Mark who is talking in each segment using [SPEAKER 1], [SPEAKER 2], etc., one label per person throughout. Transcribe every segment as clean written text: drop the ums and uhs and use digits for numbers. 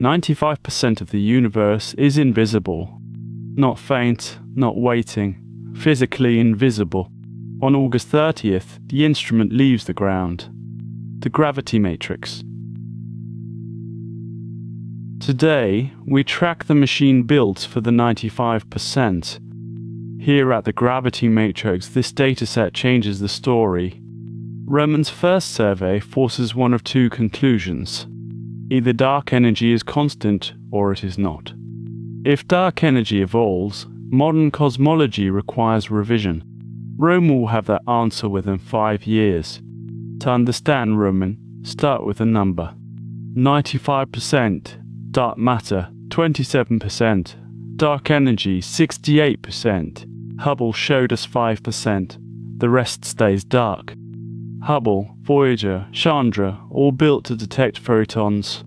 [SPEAKER 1] 95% of the universe is invisible. Not faint, not waiting, physically invisible. On August 30th, the instrument leaves the ground. The gravity matrix. Today, we track the machine built for the 95%. Here at the gravity matrix, this dataset changes the story. Roman's first survey forces one of two conclusions. Either dark energy is constant, or it is not. If dark energy evolves, modern cosmology requires revision. Roman will have that answer within 5 years. To understand Roman, start with a number. 95%, dark matter 27%, dark energy 68%. Hubble showed us 5%, the rest stays dark. Hubble, Voyager, Chandra, all built to detect photons.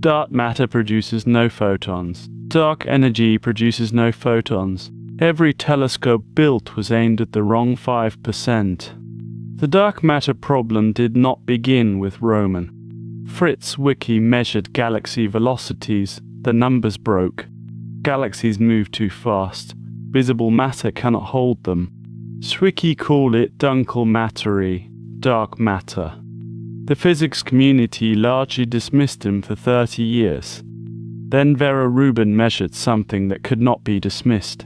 [SPEAKER 1] Dark matter produces no photons. Dark energy produces no photons. Every telescope built was aimed at the wrong 5%. The dark matter problem did not begin with Roman. Fritz Zwicky measured galaxy velocities, the numbers broke. Galaxies move too fast. Visible matter cannot hold them. Zwicky called it dunkel materie, dark matter. The physics community largely dismissed him for 30 years. Then Vera Rubin measured something that could not be dismissed.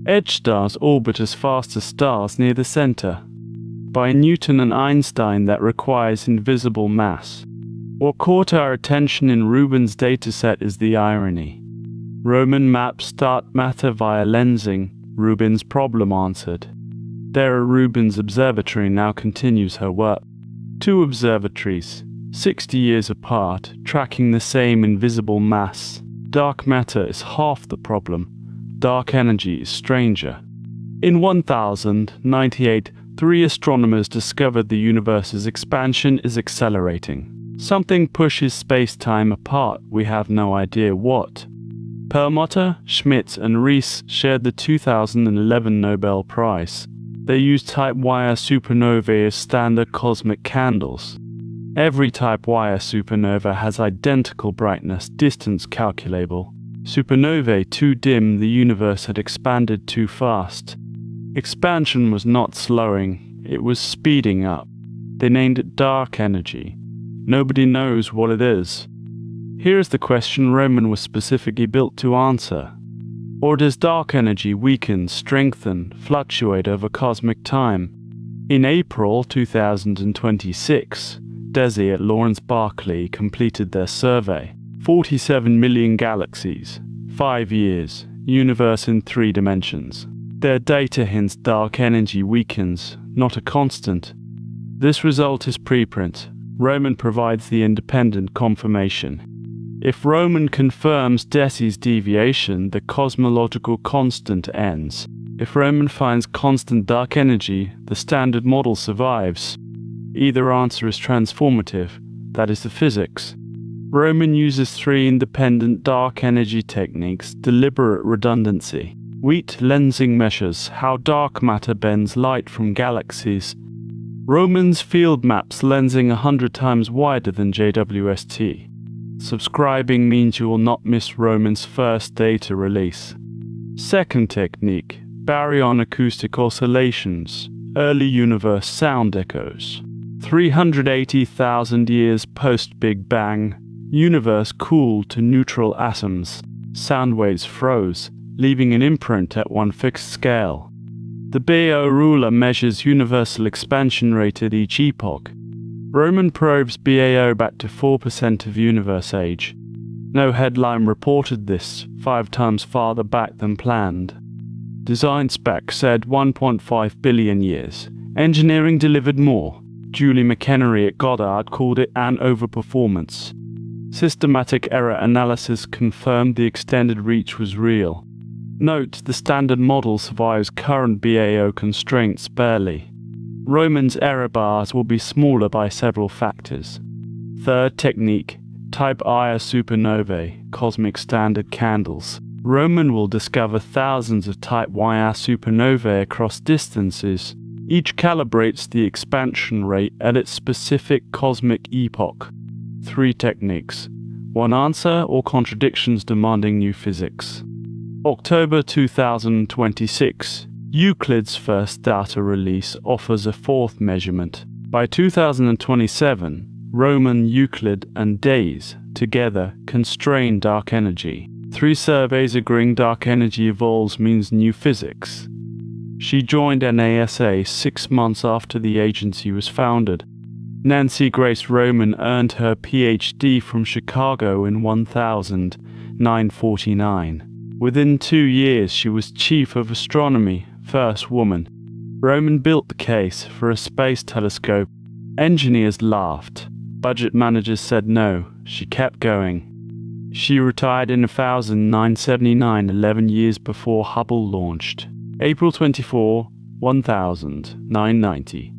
[SPEAKER 1] Edge stars orbit as fast as stars near the center. By Newton and Einstein, that requires invisible mass. What caught our attention in Rubin's dataset is the irony. Roman maps dark matter via lensing, Rubin's problem answered. Vera Rubin's observatory now continues her work. 2 observatories, 60 years apart, tracking the same invisible mass. Dark matter is half the problem. Dark energy is stranger. In 1098, 3 astronomers discovered the universe's expansion is accelerating. Something pushes space-time apart, we have no idea what. Perlmutter, Schmidt, and Rees shared the 2011 Nobel Prize. They used type Ia supernovae as standard cosmic candles. Every type Ia supernova has identical brightness, distance calculable. Supernovae too dim, the universe had expanded too fast. Expansion was not slowing, it was speeding up. They named it dark energy. Nobody knows what it is. Here's the question Roman was specifically built to answer. Or does dark energy weaken, strengthen, fluctuate over cosmic time? In April 2026, DESI at Lawrence Berkeley completed their survey. 47 million galaxies, 5 years, universe in 3 dimensions. Their data hints dark energy weakens, not a constant. This result is preprint. Roman provides the independent confirmation. If Roman confirms DESI's deviation, the cosmological constant ends. If Roman finds constant dark energy, the standard model survives. Either answer is transformative, that is the physics. Roman uses 3 independent dark energy techniques, deliberate redundancy. Wheat lensing measures how dark matter bends light from galaxies. Roman's field maps lensing 100 times wider than JWST. Subscribing means you will not miss Roman's first data release. Second technique, baryon acoustic oscillations, early universe sound echoes. 380,000 years post-Big Bang, universe cooled to neutral atoms. Sound waves froze, leaving an imprint at one fixed scale. The BO ruler measures universal expansion rate at each epoch. Roman probes BAO back to 4% of universe age. No headline reported this, 5 times farther back than planned. Design spec said 1.5 billion years. Engineering delivered more. Julie McHenry at Goddard called it an overperformance. Systematic error analysis confirmed the extended reach was real. Note, the standard model survives current BAO constraints barely. Roman's error bars will be smaller by several factors. Third technique, type Ia supernovae, cosmic standard candles. Roman will discover thousands of type Ia supernovae across distances. Each calibrates the expansion rate at its specific cosmic epoch. 3 techniques. one answer or contradictions demanding new physics. October 2026. Euclid's first data release offers a fourth measurement. By 2027, Roman, Euclid, and DESI together constrain dark energy. 3 surveys agreeing dark energy evolves means new physics. She joined NASA 6 months after the agency was founded. Nancy Grace Roman earned her PhD from Chicago in 1949. Within 2 years, she was chief of astronomy, first woman. Roman built the case for a space telescope. Engineers laughed. Budget managers said no. She kept going. She retired in 1979, 11 years before Hubble launched. April 24, 1990.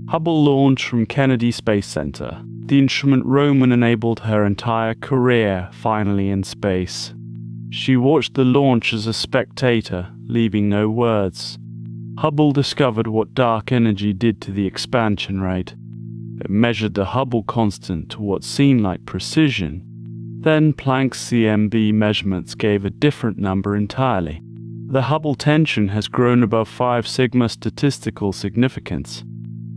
[SPEAKER 1] Hubble launched from Kennedy Space Center. The instrument Roman enabled her entire career, finally in space. She watched the launch as a spectator, leaving no words. Hubble discovered what dark energy did to the expansion rate. It measured the Hubble constant to what seemed like precision. Then Planck's CMB measurements gave a different number entirely. The Hubble tension has grown above 5 sigma statistical significance.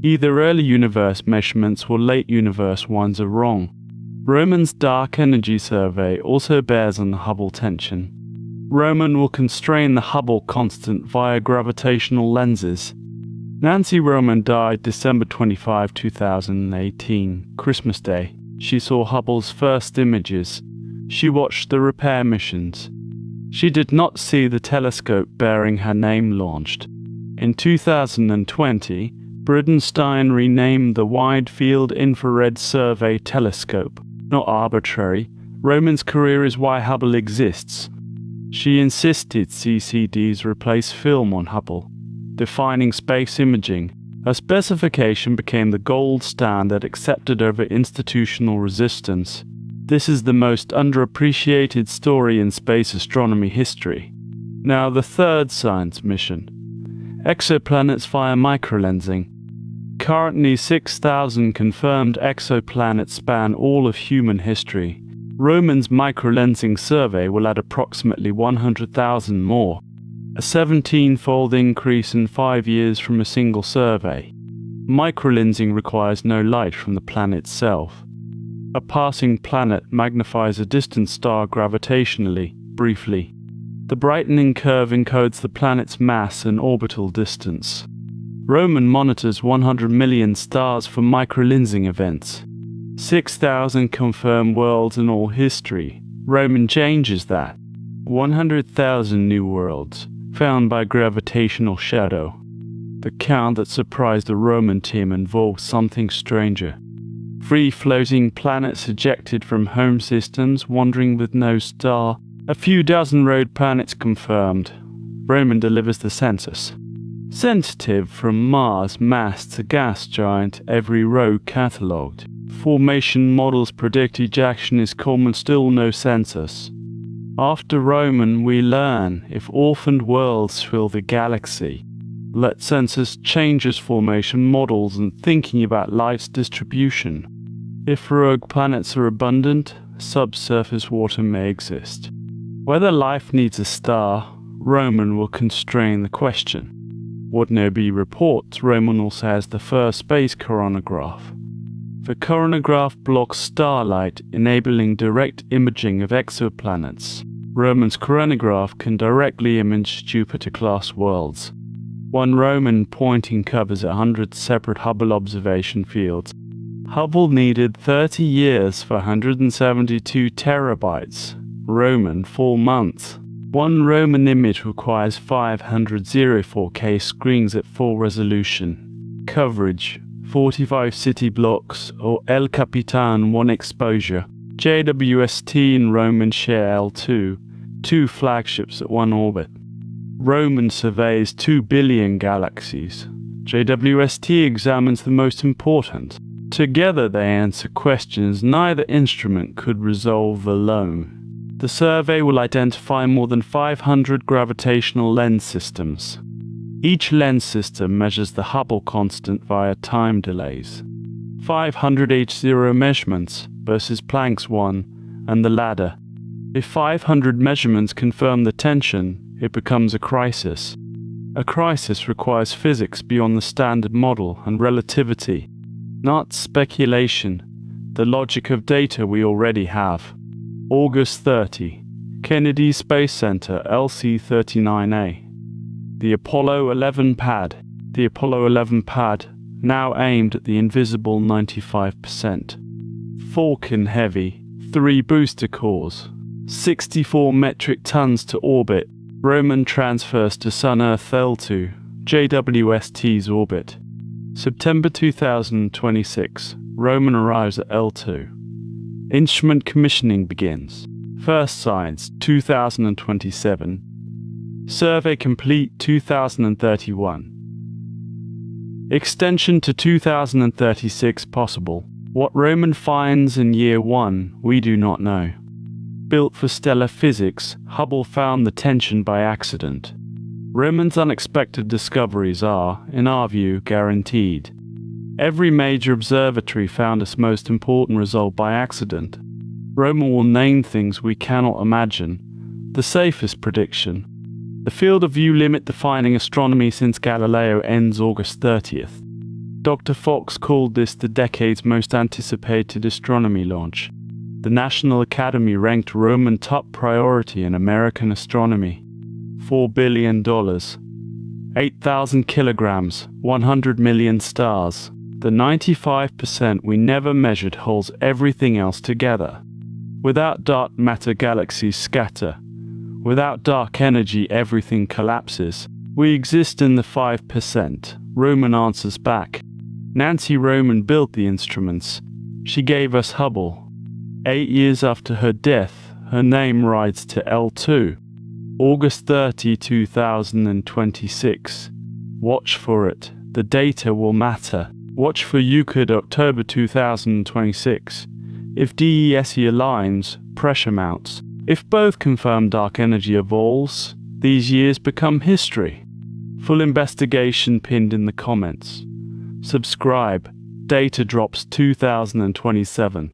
[SPEAKER 1] Either early universe measurements or late universe ones are wrong. Roman's dark energy survey also bears on the Hubble tension. Roman will constrain the Hubble constant via gravitational lenses. Nancy Roman died December 25, 2018, Christmas Day. She saw Hubble's first images. She watched the repair missions. She did not see the telescope bearing her name launched. In 2020, Bridenstine renamed the Wide Field Infrared Survey Telescope. Not arbitrary. Roman's career is why Hubble exists. She insisted CCDs replace film on Hubble, defining space imaging. Her specification became the gold standard accepted over institutional resistance. This is the most underappreciated story in space astronomy history. Now the third science mission. Exoplanets via microlensing. Currently 6,000 confirmed exoplanets span all of human history. Roman's microlensing survey will add approximately 100,000 more, a 17-fold increase in 5 years from a single survey. Microlensing requires no light from the planet itself. A passing planet magnifies a distant star gravitationally, briefly. The brightening curve encodes the planet's mass and orbital distance. Roman monitors 100 million stars for microlensing events. 6,000 confirmed worlds in all history. Roman changes that. 100,000 new worlds, found by gravitational shadow. The count that surprised the Roman team involved something stranger. Free floating planets ejected from home systems, wandering with no star. A few dozen road planets confirmed. Roman delivers the census. Sensitive from Mars mass to gas giant, every row catalogued. Formation models predict ejection is common, still no census. After Roman, we learn if orphaned worlds fill the galaxy. Let census changes formation models and thinking about life's distribution. If rogue planets are abundant, subsurface water may exist. Whether life needs a star, Roman will constrain the question. What Nobel reports, Roman also has the first space coronagraph. The coronagraph blocks starlight, enabling direct imaging of exoplanets. Roman's coronagraph can directly image Jupiter-class worlds. One Roman pointing covers 100 separate Hubble observation fields. Hubble needed 30 years for 172 terabytes. Roman 4 months. One Roman image requires 500 4K screens at full resolution. Coverage 45 city blocks or El Capitan 1 exposure. JWST and Roman share L2, 2 flagships at 1 orbit. Roman surveys 2 billion galaxies. JWST examines the most important. Together they answer questions neither instrument could resolve alone. The survey will identify more than 500 gravitational lens systems. Each lens system measures the Hubble constant via time delays. 500 H0 measurements versus Planck's 1, and the ladder. If 500 measurements confirm the tension, it becomes a crisis. A crisis requires physics beyond the standard model and relativity, not speculation, the logic of data we already have. August 30, Kennedy Space Center, LC-39A. The Apollo 11 pad. The Apollo 11 pad, now aimed at the invisible 95%. Falcon Heavy, 3 booster cores, 64 metric tons to orbit. Roman transfers to Sun-Earth L2, JWST's orbit. September 2026, Roman arrives at L2. Instrument commissioning begins. First signs 2027. Survey complete 2031. Extension to 2036 possible. What Roman finds in year 1, we do not know. Built for stellar physics, Hubble found the tension by accident. Roman's unexpected discoveries are, in our view, guaranteed. Every major observatory found its most important result by accident. Roman will name things we cannot imagine. The safest prediction. The field of view limit defining astronomy since Galileo ends August 30th. Dr. Fox called this the decade's most anticipated astronomy launch. The National Academy ranked Roman top priority in American astronomy. $4 billion. 8,000 kilograms, 100 million stars. The 95% we never measured holds everything else together. Without dark matter, galaxies scatter. Without dark energy, everything collapses. We exist in the 5%. Roman answers back. Nancy Roman built the instruments. She gave us Hubble. 8 years after her death, her name rides to L2. August 30, 2026. Watch for it. The data will matter. Watch for Euclid October 2026. If DESI aligns, pressure mounts. If both confirm dark energy evolves, these years become history. Full investigation pinned in the comments. Subscribe. Data drops 2027.